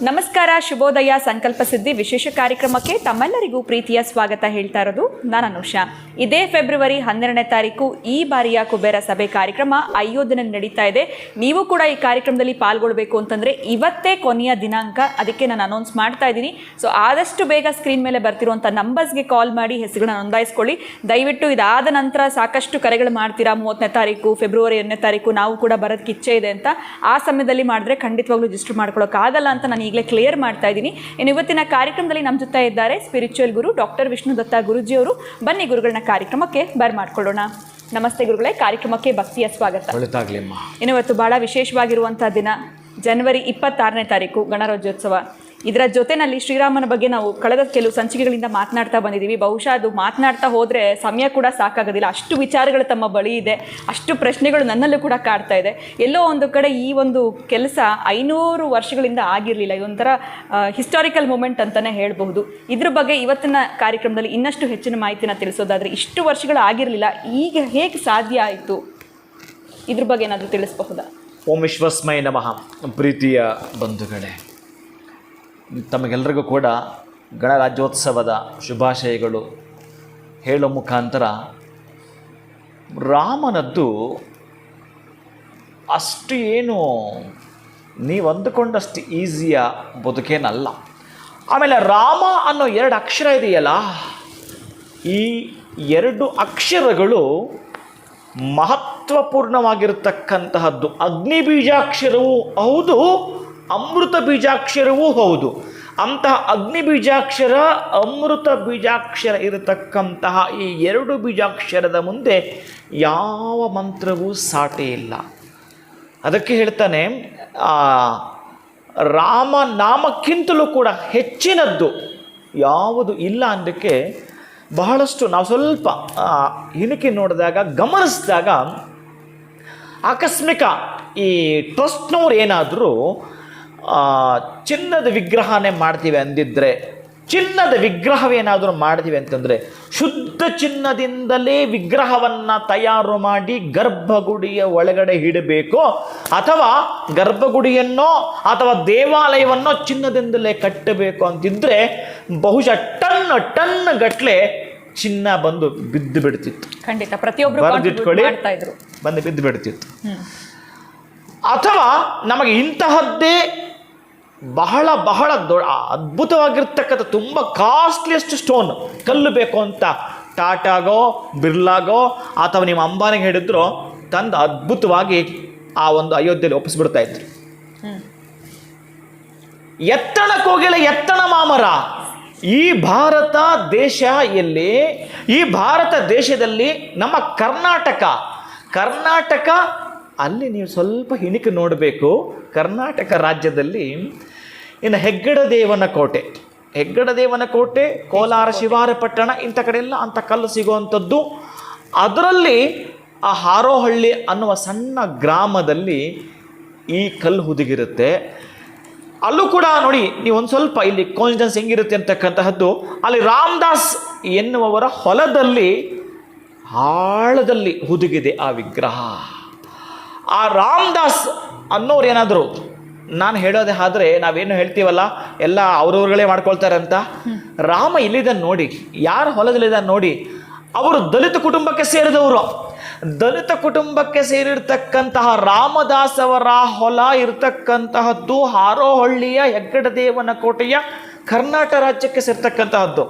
ನಮಸ್ಕಾರ, ಶುಭೋದಯ, ಸಂಕಲ್ಪ ಸಿದ್ಧಿ ವಿಶೇಷ ಕಾರ್ಯಕ್ರಮಕ್ಕೆ ತಮ್ಮೆಲ್ಲರಿಗೂ ಪ್ರೀತಿಯ ಸ್ವಾಗತ ಹೇಳ್ತಾ ಇರೋದು ನಾನು ಅನುಷಾ. ಇದೇ ಫೆಬ್ರವರಿ 12ನೇ ತಾರೀಕು ಈ ಬಾರಿಯ ಕುಬೇರ ಸಭೆ ಕಾರ್ಯಕ್ರಮ 5 ದಿನ ನಡೀತಾ ಇದೆ. ನೀವು ಕೂಡ ಈ ಕಾರ್ಯಕ್ರಮದಲ್ಲಿ ಪಾಲ್ಗೊಳ್ಬೇಕು ಅಂತಂದರೆ ಇವತ್ತೇ ಕೊನೆಯ ದಿನಾಂಕ, ಅದಕ್ಕೆ ನಾನು ಅನೌನ್ಸ್ ಮಾಡ್ತಾ ಇದ್ದೀನಿ. ಸೊ ಆದಷ್ಟು ಬೇಗ ಸ್ಕ್ರೀನ್ ಮೇಲೆ ಬರ್ತಿರುವಂಥ ನಂಬರ್ಸ್ಗೆ ಕಾಲ್ ಮಾಡಿ ಹೆಸರುಗಳನ್ನ ನೋಂದಾಯಿಸ್ಕೊಳ್ಳಿ. ದಯವಿಟ್ಟು ಇದಾದ ನಂತರ ಸಾಕಷ್ಟು ಕರೆಗಳು ಮಾಡ್ತೀರಾ, 30ನೇ ತಾರೀಕು, ಫೆಬ್ರವರಿ 2ನೇ ತಾರೀಕು ನಾವು ಕೂಡ ಬರೋದಕ್ಕೆ ಇಚ್ಛೆ ಇದೆ ಅಂತ. ಆ ಸಮಯದಲ್ಲಿ ಮಾಡಿದ್ರೆ ಖಂಡಿತವಾಗ್ಲೂ ರಿಜಿಸ್ಟರ್ ಮಾಡ್ಕೊಳ್ಳೋಕ್ಕಾಗಲ್ಲ ಅಂತ ನಾನು ಈಗಲೇ ಕ್ಲಿಯರ್ ಮಾಡ್ತಾ ಇದ್ದೀನಿ. ಇನ್ನು ಇವತ್ತಿನ ಕಾರ್ಯಕ್ರಮದಲ್ಲಿ ನಮ್ಮ ಜೊತೆ ಇದ್ದಾರೆ ಸ್ಪಿರಿಚುವಲ್ ಗುರು ಡಾಕ್ಟರ್ ವಿಷ್ಣು ದತ್ತ ಗುರುಜಿಯವರು. ಬನ್ನಿ ಗುರುಗಳನ್ನ ಕಾರ್ಯಕ್ರಮಕ್ಕೆ ಬರ್ಮಾಡ್ಕೊಳ್ಳೋಣ. ನಮಸ್ತೆ ಗುರುಗಳೇ, ಕಾರ್ಯಕ್ರಮಕ್ಕೆ ಭಕ್ತಿಯ ಸ್ವಾಗತ. ಇನ್ನು ಇವತ್ತು ಬಹಳ ವಿಶೇಷವಾಗಿರುವಂಥ ದಿನ, ಜನವರಿ 26ನೇ ತಾರೀಕು ಗಣರಾಜ್ಯೋತ್ಸವ. ಇದರ ಜೊತೆಯಲ್ಲಿ ಶ್ರೀರಾಮನ ಬಗ್ಗೆ ನಾವು ಕಳೆದ ಕೆಲವು ಸಂಚಿಕೆಗಳಿಂದ ಮಾತನಾಡ್ತಾ ಬಂದಿದ್ದೀವಿ. ಬಹುಶಃ ಅದು ಮಾತನಾಡ್ತಾ ಹೋದರೆ ಸಮಯ ಕೂಡ ಸಾಕಾಗೋದಿಲ್ಲ, ಅಷ್ಟು ವಿಚಾರಗಳು ತಮ್ಮ ಬಳಿ ಇದೆ, ಅಷ್ಟು ಪ್ರಶ್ನೆಗಳು ನನ್ನಲ್ಲೂ ಕೂಡ ಕಾಡ್ತಾ ಇದೆ. ಎಲ್ಲೋ ಒಂದು ಕಡೆ ಈ ಒಂದು ಕೆಲಸ 500 ವರ್ಷಗಳಿಂದ ಆಗಿರಲಿಲ್ಲ, ಇದೊಂಥರ ಹಿಸ್ಟಾರಿಕಲ್ ಮೂಮೆಂಟ್ ಅಂತಲೇ ಹೇಳಬಹುದು. ಇದ್ರ ಬಗ್ಗೆ ಇವತ್ತಿನ ಕಾರ್ಯಕ್ರಮದಲ್ಲಿ ಇನ್ನಷ್ಟು ಹೆಚ್ಚಿನ ಮಾಹಿತಿನ ತಿಳಿಸೋದಾದರೆ, ಇಷ್ಟು ವರ್ಷಗಳು ಆಗಿರಲಿಲ್ಲ, ಈಗ ಹೇಗೆ ಸಾಧ್ಯ ಆಯಿತು, ಇದ್ರ ಬಗ್ಗೆ ಏನಾದರೂ ತಿಳಿಸಬಹುದಾ? ಓಂ ವಿಶ್ವಸ್ಮೈ ನಮಃ. ಪ್ರೀತಿಯ ಬಂಧುಗಳೇ, ತಮಗೆಲ್ಲರಿಗೂ ಕೂಡ ಗಣರಾಜ್ಯೋತ್ಸವದ ಶುಭಾಶಯಗಳು ಹೇಳೋ ಮುಖಾಂತರ, ರಾಮನದ್ದು ಅಷ್ಟು ಏನು ನೀವು ಅಂದುಕೊಂಡಷ್ಟು ಈಸಿಯ ಬದುಕೇನಲ್ಲ. ಆಮೇಲೆ ರಾಮ ಅನ್ನೋ 2 ಅಕ್ಷರ ಇದೆಯಲ್ಲ, ಈ 2 ಅಕ್ಷರಗಳು ಮಹತ್ವಪೂರ್ಣವಾಗಿರತಕ್ಕಂತಹದ್ದು. ಅಗ್ನಿ ಬೀಜಾಕ್ಷರವೂ ಹೌದು, ಅಮೃತ ಬೀಜಾಕ್ಷರವೂ ಹೌದು. ಅಂತಹ ಅಗ್ನಿ ಬೀಜಾಕ್ಷರ, ಅಮೃತ ಬೀಜಾಕ್ಷರ ಇರತಕ್ಕಂತಹ ಈ 2 ಬೀಜಾಕ್ಷರದ ಮುಂದೆ ಯಾವ ಮಂತ್ರವೂ ಸಾಟಿ ಇಲ್ಲ. ಅದಕ್ಕೆ ಹೇಳ್ತಾನೆ, ರಾಮ ನಾಮಕ್ಕಿಂತಲೂ ಕೂಡ ಹೆಚ್ಚಿನದ್ದು ಯಾವುದು ಇಲ್ಲ ಅನ್ನೋಕ್ಕೆ ಬಹಳಷ್ಟು ನಾವು ಸ್ವಲ್ಪ ಇಣುಕಿ ನೋಡಿದಾಗ, ಗಮನಿಸಿದಾಗ, ಆಕಸ್ಮಿಕ ಈ ಟ್ರಸ್ಟ್ನವ್ರು ಏನಾದರೂ ಚಿನ್ನದ ವಿಗ್ರಹನೇ ಮಾಡ್ತೀವಿ ಅಂದಿದ್ದರೆ, ಚಿನ್ನದ ವಿಗ್ರಹವೇನಾದರೂ ಮಾಡ್ತೀವಿ ಅಂತಂದರೆ, ಶುದ್ಧ ಚಿನ್ನದಿಂದಲೇ ವಿಗ್ರಹವನ್ನು ತಯಾರು ಮಾಡಿ ಗರ್ಭಗುಡಿಯ ಒಳಗಡೆ ಇಡಬೇಕು, ಅಥವಾ ಗರ್ಭಗುಡಿಯನ್ನೋ ಅಥವಾ ದೇವಾಲಯವನ್ನೋ ಚಿನ್ನದಿಂದಲೇ ಕಟ್ಟಬೇಕು ಅಂತಿದ್ದರೆ ಬಹುಶಃ ಟನ್ ಗಟ್ಟಲೆ ಚಿನ್ನ ಬಂದು ಬಿದ್ದು ಬಿಡ್ತಿತ್ತು. ಖಂಡಿತ ಪ್ರತಿಯೊಬ್ಬರು ಬಂದು ಬಿದ್ದು ಬಿಡ್ತಿತ್ತು. ಅಥವಾ ನಮಗೆ ಇಂತಹದ್ದೇ ಬಹಳ ಅದ್ಭುತವಾಗಿರ್ತಕ್ಕಂಥ ತುಂಬ ಕಾಸ್ಟ್ಲಿಯೆಸ್ಟ್ ಸ್ಟೋನ್ ಕಲ್ಲು ಬೇಕು ಅಂತ ಟಾಟಾಗೋ ಬಿರ್ಲಾಗೋ ಅಥವಾ ನಿಮ್ಮ ಅಂಬಾನಿಗೆ ಹೇಳಿದ್ರು ತಂದು ಅದ್ಭುತವಾಗಿ ಆ ಒಂದು ಅಯೋಧ್ಯೆಯಲ್ಲಿ ಒಪ್ಪಿಸ್ಬಿಡ್ತಾ ಇದ್ರು. ಎತ್ತಣ ಕೋಗಿಲೆ ಎತ್ತಣ ಮಾಮರ. ಈ ಭಾರತ ದೇಶದಲ್ಲಿ ನಮ್ಮ ಕರ್ನಾಟಕ ಅಲ್ಲಿ ನೀವು ಸ್ವಲ್ಪ ಹಿಣಿಕೆ ನೋಡಬೇಕು. ಕರ್ನಾಟಕ ರಾಜ್ಯದಲ್ಲಿ ಇನ್ನು ಹೆಗ್ಗಡದೇವನ ಕೋಟೆ, ಕೋಲಾರ ಶಿವಾರ ಪಟ್ಟಣ, ಇಂಥ ಕಡೆ ಎಲ್ಲ ಅಂಥ ಕಲ್ಲು ಸಿಗುವಂಥದ್ದು. ಅದರಲ್ಲಿ ಆ ಹಾರೋಹಳ್ಳಿ ಅನ್ನುವ ಸಣ್ಣ ಗ್ರಾಮದಲ್ಲಿ ಈ ಕಲ್ಲು ಹುದುಗಿರುತ್ತೆ. ಅಲ್ಲೂ ಕೂಡ ನೋಡಿ ನೀವು ಒಂದು ಸ್ವಲ್ಪ ಇಲ್ಲಿ ಕಾನ್ಫಿಡೆನ್ಸ್ ಹೆಂಗಿರುತ್ತೆ ಅಂತಕ್ಕಂತಹದ್ದು, ಅಲ್ಲಿ ರಾಮದಾಸ್ ಎನ್ನುವವರ ಹೊಲದಲ್ಲಿ ಆಳದಲ್ಲಿ ಹುದುಗಿದೆ ಆ ವಿಗ್ರಹ. ಆ ರಾಮದಾಸ್ ಅನ್ನೋರು ಏನಾದರೂ, ನಾನು ಹೇಳೋದೇ ಆದರೆ ನಾವೇನು ಹೇಳ್ತೀವಲ್ಲ ಎಲ್ಲ ಅವ್ರವ್ರುಗಳೇ ಮಾಡ್ಕೊಳ್ತಾರೆ ಅಂತ, ರಾಮ ಇಲ್ಲಿದ್ದಾನೆ ನೋಡಿ, ಯಾರ ಹೊಲದಲ್ಲಿದ್ದಾನೆ ನೋಡಿ, ಅವರು ದಲಿತ ಕುಟುಂಬಕ್ಕೆ ಸೇರಿದವರು. ದಲಿತ ಕುಟುಂಬಕ್ಕೆ ಸೇರಿರ್ತಕ್ಕಂತಹ ರಾಮದಾಸ್ ಅವರ ಹೊಲ ಇರತಕ್ಕಂತಹದ್ದು ಹಾರೋಹಳ್ಳಿಯ ಹೆಗ್ಗಡದೇವನ ಕೋಟೆಯ ಕರ್ನಾಟಕ ರಾಜ್ಯಕ್ಕೆ ಸೇರ್ತಕ್ಕಂತಹದ್ದು.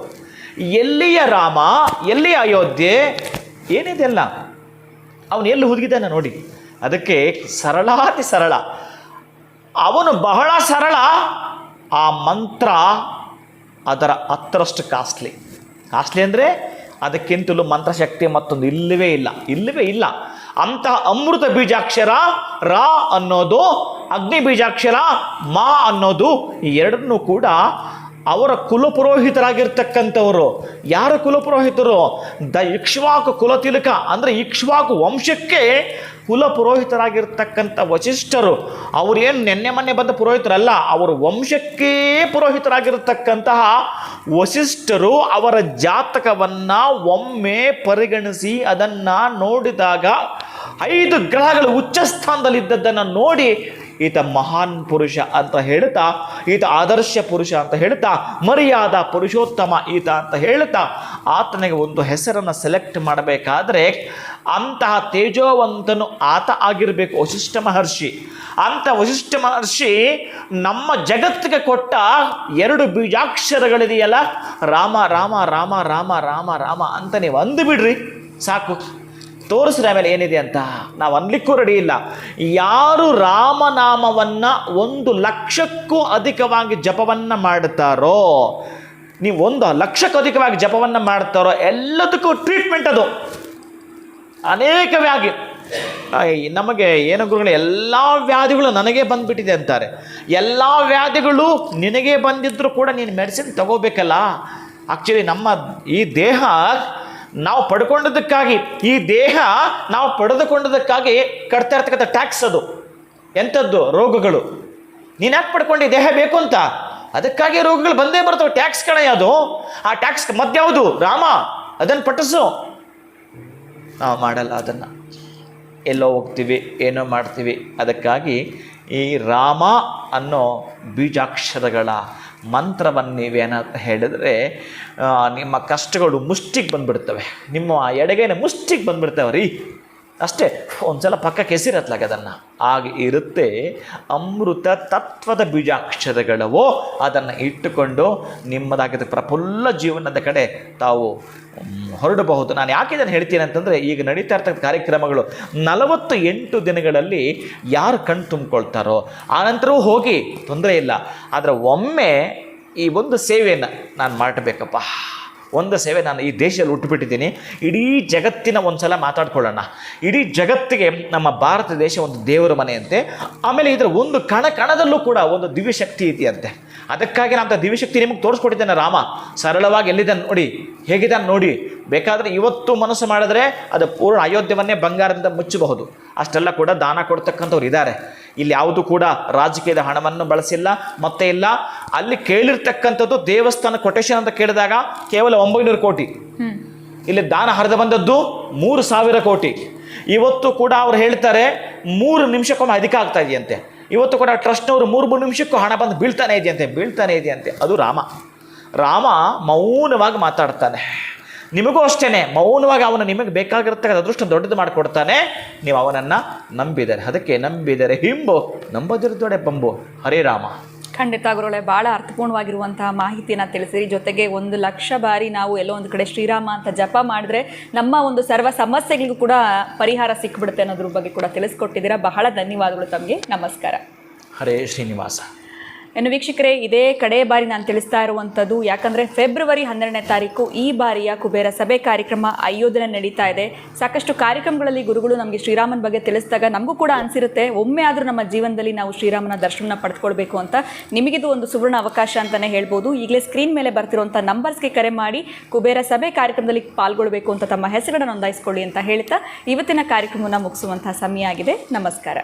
ಎಲ್ಲಿಯ ರಾಮ, ಎಲ್ಲಿಯ ಅಯೋಧ್ಯೆ, ಏನಿದೆಲ್ಲ ಅವನು ಎಲ್ಲಿ ಹುದುಗಿದ್ದಾನೆ ನೋಡಿ. ಅದಕ್ಕೆ ಸರಳಾತಿ ಸರಳ, ಅವನು ಬಹಳ ಸರಳ, ಆ ಮಂತ್ರ ಅದರ 10ರಷ್ಟು ಕಾಸ್ಟ್ಲಿ ಅಂದರೆ ಅದಕ್ಕಿಂತಲೂ ಮಂತ್ರಶಕ್ತಿ ಮತ್ತೊಂದು ಇಲ್ಲವೇ ಇಲ್ಲ. ಅಂತಹ ಅಮೃತ ಬೀಜಾಕ್ಷರ ರಾ ಅನ್ನೋದು, ಅಗ್ನಿ ಬೀಜಾಕ್ಷರ ಮಾ ಅನ್ನೋದು, ಈ ಎರಡನ್ನೂ ಕೂಡ ಅವರ ಕುಲಪುರೋಹಿತರಾಗಿರ್ತಕ್ಕಂಥವರು. ಯಾರು ಕುಲಪುರೋಹಿತರು? ಇಕ್ಷ್ವಾಕು ಕುಲತಿಲಕ ಅಂದರೆ ಇಕ್ಷ್ವಾಕು ವಂಶಕ್ಕೆ ಕುಲಪುರೋಹಿತರಾಗಿರ್ತಕ್ಕಂಥ ವಸಿಷ್ಠರು. ಅವರೇನು ನೆನ್ನೆ ಮೊನ್ನೆ ಬಂದ ಪುರೋಹಿತರಲ್ಲ, ಅವರು ವಂಶಕ್ಕೇ ಪುರೋಹಿತರಾಗಿರ್ತಕ್ಕಂತಹ ವಸಿಷ್ಠರು ಅವರ ಜಾತಕವನ್ನು ಒಮ್ಮೆ ಪರಿಗಣಿಸಿ ಅದನ್ನು ನೋಡಿದಾಗ 5 ಗ್ರಹಗಳು ಉಚ್ಚ ಸ್ಥಾನದಲ್ಲಿದ್ದದ್ದನ್ನು ನೋಡಿ ಈತ ಮಹಾನ್ ಪುರುಷ ಅಂತ ಹೇಳ್ತಾ, ಈತ ಆದರ್ಶ ಪುರುಷ ಅಂತ ಹೇಳ್ತಾ, ಮರ್ಯಾದ ಪುರುಷೋತ್ತಮ ಈತ ಅಂತ ಹೇಳ್ತಾ ಆತನಿಗೆ ಒಂದು ಹೆಸರನ್ನು ಸೆಲೆಕ್ಟ್ ಮಾಡಬೇಕಾದ್ರೆ ಅಂತಹ ತೇಜೋವಂತನು ಆತ ಆಗಿರಬೇಕು, ವಸಿಷ್ಠ ಮಹರ್ಷಿ. ಅಂಥ ವಸಿಷ್ಠ ಮಹರ್ಷಿ ನಮ್ಮ ಜಗತ್ತಿಗೆ ಕೊಟ್ಟ 2 ಬೀಜಾಕ್ಷರಗಳಿದೆಯಲ್ಲ, ರಾಮ ರಾಮ ರಾಮ ರಾಮ ರಾಮ ರಾಮ ಅಂತ ನೀವು ಅಂದುಬಿಡ್ರಿ ಸಾಕು. ತೋರಿಸ್ರಿ ಆಮೇಲೆ ಏನಿದೆ ಅಂತ. ನಾವು ಅನ್ಲಿಕ್ಕೂ ರೆಡಿ ಇಲ್ಲ. ಯಾರು ರಾಮನಾಮವನ್ನು 1,00,000ಕ್ಕೂ ಅಧಿಕವಾಗಿ ಜಪವನ್ನು ಮಾಡ್ತಾರೋ, ನೀವು 1,00,000ಕ್ಕೂ ಅಧಿಕವಾಗಿ ಜಪವನ್ನು ಮಾಡ್ತಾರೋ ಎಲ್ಲದಕ್ಕೂ ಟ್ರೀಟ್ಮೆಂಟ್ ಅದು. ಅನೇಕ ವ್ಯಾಧಿ ನಮಗೆ ಏನು ಗುರುಗಳು, ಎಲ್ಲ ವ್ಯಾಧಿಗಳು ನನಗೆ ಬಂದುಬಿಟ್ಟಿದೆ ಅಂತಾರೆ. ಎಲ್ಲ ವ್ಯಾಧಿಗಳು ನಿನಗೆ ಬಂದಿದ್ದರೂ ಕೂಡ ನೀನು ಮೆಡಿಸಿನ್ ತಗೋಬೇಕಲ್ಲ. ಆ್ಯಕ್ಚುಲಿ ನಮ್ಮ ಈ ದೇಹ ನಾವು ಪಡ್ಕೊಂಡದಕ್ಕಾಗಿ, ಈ ದೇಹ ನಾವು ಪಡೆದುಕೊಂಡದಕ್ಕಾಗಿ ಕಟ್ತಾ ಇರ್ತಕ್ಕಂಥ ಟ್ಯಾಕ್ಸ್ ಅದು. ಎಂಥದ್ದು? ರೋಗಗಳು. ನೀನು ಯಾಕೆ ಪಡ್ಕೊಂಡು ದೇಹ ಬೇಕು ಅಂತ, ಅದಕ್ಕಾಗಿ ರೋಗಗಳು ಬಂದೇ ಬರ್ತವೆ. ಟ್ಯಾಕ್ಸ್ ಕಣ ಅದು. ಆ ಟ್ಯಾಕ್ಸ್ ಮದ್ಯಾವುದು? ರಾಮ. ಅದನ್ನು ಪಟ್ಟಿಸು. ನಾವು ಮಾಡಲ್ಲ ಅದನ್ನು. ಎಲ್ಲೋ ಹೋಗ್ತೀವಿ, ಏನೋ ಮಾಡ್ತೀವಿ. ಅದಕ್ಕಾಗಿ ಈ ರಾಮ ಅನ್ನೋ ಬೀಜಾಕ್ಷರಗಳ ಮಂತ್ರವನ್ನು ನೀವೇನಂತ ಹೇಳಿದ್ರೆ ನಿಮ್ಮ ಕಷ್ಟಗಳು ಮುಷ್ಟಿಗೆ ಬಂದುಬಿಡ್ತವೆ. ನಿಮ್ಮ ಎಡಗೈನ ಮುಷ್ಟಿಗೆ ಬಂದುಬಿಡ್ತವೆ ರೀ, ಅಷ್ಟೇ. ಒಂದ್ಸಲ ಪಕ್ಕಕ್ಕೆ ಹೆಸರತ್ಲಾಗ ಅದನ್ನು ಆಗ ಇರುತ್ತೆ. ಅಮೃತ ತತ್ವದ ಬೀಜಾಕ್ಷರಗಳವೋ ಅದನ್ನು ಇಟ್ಟುಕೊಂಡು ನಿಮ್ಮದಾಗಿದ್ದ ಪ್ರಫುಲ್ಲ ಜೀವನದ ಕಡೆ ತಾವು ಹೊರಡಬಹುದು. ನಾನು ಯಾಕೆ ಇದನ್ನು ಹೇಳ್ತೀನಿ ಅಂತಂದರೆ, ಈಗ ನಡೀತಾ ಇರ್ತಕ್ಕಂಥ ಕಾರ್ಯಕ್ರಮಗಳು 48 ದಿನಗಳಲ್ಲಿ ಯಾರು ಕಣ್ಣು ತುಂಬಿಕೊಳ್ತಾರೋ ಆನಂತರವೂ ಹೋಗಿ ತೊಂದರೆ ಇಲ್ಲ. ಆದರೆ ಒಮ್ಮೆ ಈ ಒಂದು ಸೇವೆಯನ್ನು ನಾನು ಮಾಡಬೇಕಪ್ಪ, ಒಂದು ಸೇವೆ ನಾನು ಈ ದೇಶದಲ್ಲಿ ಹುಟ್ಟುಬಿಟ್ಟಿದ್ದೀನಿ, ಇಡೀ ಜಗತ್ತಿನ ಒಂದು ಸಲ ಮಾತಾಡ್ಕೊಳ್ಳೋಣ. ಇಡೀ ಜಗತ್ತಿಗೆ ನಮ್ಮ ಭಾರತ ದೇಶ ಒಂದು ದೇವರ ಮನೆಯಂತೆ. ಆಮೇಲೆ ಇದರ ಒಂದು ಕಣದಲ್ಲೂ ಕೂಡ ಒಂದು ದಿವ್ಯಶಕ್ತಿ ಇದೆಯಂತೆ. ಅದಕ್ಕಾಗಿ ನಾನು ದಿವ್ಯಶಕ್ತಿ ನಿಮಗೆ ತೋರಿಸ್ಕೊಟ್ಟಿದ್ದೇನೆ. ರಾಮ ಸರಳವಾಗಿ ಎಲ್ಲಿದ್ದಾನೆ ನೋಡಿ, ಹೇಗಿದ್ದಾನೆ ನೋಡಿ. ಬೇಕಾದರೆ ಇವತ್ತು ಮನಸ್ಸು ಮಾಡಿದ್ರೆ ಅದು ಪೂರ್ಣ ಅಯೋಧ್ಯವನ್ನೇ ಬಂಗಾರದಿಂದ ಮುಚ್ಚಬಹುದು. ಅಷ್ಟೆಲ್ಲ ಕೂಡ ದಾನ ಕೊಡ್ತಕ್ಕಂಥವ್ರು ಇದ್ದಾರೆ. ಇಲ್ಲಿ ಯಾವುದು ಕೂಡ ರಾಜಕೀಯದ ಹಣವನ್ನು ಬಳಸಿಲ್ಲ, ಮತ್ತೆ ಇಲ್ಲ. ಅಲ್ಲಿ ಕೇಳಿರ್ತಕ್ಕಂಥದ್ದು ದೇವಸ್ಥಾನ ಕೊಟೇಶನ್ ಅಂತ ಕೇಳಿದಾಗ ಕೇವಲ 900 ಕೋಟಿ. ಇಲ್ಲಿ ದಾನ ಹರಿದು ಬಂದದ್ದು 3,000 ಕೋಟಿ. ಇವತ್ತು ಕೂಡ ಅವ್ರು ಹೇಳ್ತಾರೆ 3 ನಿಮಿಷಕ್ಕೊಮ್ಮೆ ಅಧಿಕ ಆಗ್ತಾ ಇದೆಯಂತೆ. ಇವತ್ತು ಕೂಡ ಟ್ರಸ್ಟ್ನವರು 3 ನಿಮಿಷಕ್ಕೂ ಹಣ ಬಂದು ಬೀಳ್ತಾನೆ ಇದೆಯಂತೆ. ಅದು ರಾಮ ಮೌನವಾಗಿ ಮಾತಾಡ್ತಾನೆ. ನಿಮಗೂ ಅಷ್ಟೇ ಮೌನವಾಗಿ ಅವನು ನಿಮಗೆ ಬೇಕಾಗಿರ್ತಕ್ಕಂಥ ಅದೃಷ್ಟ ದೊಡ್ಡದು ಮಾಡಿಕೊಡ್ತಾನೆ. ನೀವು ಅವನನ್ನು ನಂಬಿದರೆ, ಅದಕ್ಕೆ ನಂಬಿದರೆ ಹಿಂಬು, ನಂಬದಿರುತ್ತೊಡೆ ಬಂಬು. ಹರೇ ರಾಮ. ಖಂಡಿತ ಗುರುಗಳೇ, ಭಾಳ ಅರ್ಥಪೂರ್ಣವಾಗಿರುವಂತಹ ಮಾಹಿತಿಯನ್ನು ತಿಳಿಸಿರಿ. ಜೊತೆಗೆ 1,00,000 ಬಾರಿ ನಾವು ಎಲ್ಲೋ ಒಂದು ಕಡೆ ಶ್ರೀರಾಮ ಅಂತ ಜಪ ಮಾಡಿದ್ರೆ ನಮ್ಮ ಒಂದು ಸರ್ವ ಸಮಸ್ಯೆಗಳಿಗೂ ಕೂಡ ಪರಿಹಾರ ಸಿಕ್ಬಿಡುತ್ತೆ ಅನ್ನೋದ್ರ ಬಗ್ಗೆ ಕೂಡ ತಿಳಿಸ್ಕೊಟ್ಟಿದ್ದೀರಾ. ಬಹಳ ಧನ್ಯವಾದಗಳು ತಮಗೆ. ನಮಸ್ಕಾರ. ಹರೇ ಶ್ರೀನಿವಾಸ. ಇನ್ನು ವೀಕ್ಷಕರೇ, ಇದೇ ಕಡೆ ಬಾರಿ ನಾನು ತಿಳಿಸ್ತಾ ಇರುವಂಥದ್ದು, ಯಾಕಂದರೆ ಫೆಬ್ರವರಿ 12ನೇ ತಾರೀಕು ಈ ಬಾರಿಯ ಕುಬೇರ ಸಭೆ ಕಾರ್ಯಕ್ರಮ ಅಯೋಧ್ಯೆ ನಡೀತಾ ಇದೆ. ಸಾಕಷ್ಟು ಕಾರ್ಯಕ್ರಮಗಳಲ್ಲಿ ಗುರುಗಳು ನಮಗೆ ಶ್ರೀರಾಮನ ಬಗ್ಗೆ ತಿಳಿಸಿದಾಗ ನಮಗೂ ಕೂಡ ಅನಿಸಿರುತ್ತೆ, ಒಮ್ಮೆ ಆದರೂ ನಮ್ಮ ಜೀವನದಲ್ಲಿ ನಾವು ಶ್ರೀರಾಮನ ದರ್ಶನ ಪಡೆದುಕೊಳ್ಬೇಕು ಅಂತ. ನಿಮಗಿದು ಒಂದು ಸುವರ್ಣ ಅವಕಾಶ ಅಂತಲೇ ಹೇಳ್ಬೋದು. ಈಗಲೇ ಸ್ಕ್ರೀನ್ ಮೇಲೆ ಬರ್ತಿರುವಂಥ ನಂಬರ್ಸ್ಗೆ ಕರೆ ಮಾಡಿ ಕುಬೇರ ಸಭೆ ಕಾರ್ಯಕ್ರಮದಲ್ಲಿ ಪಾಲ್ಗೊಳ್ಬೇಕು ಅಂತ ತಮ್ಮ ಹೆಸರನ್ನು ನೋಂದಾಯಿಸ್ಕೊಳ್ಳಿ ಅಂತ ಹೇಳ್ತಾ ಇವತ್ತಿನ ಕಾರ್ಯಕ್ರಮವನ್ನು ಮುಗಿಸುವಂಥ ಸಮಯ ಆಗಿದೆ. ನಮಸ್ಕಾರ.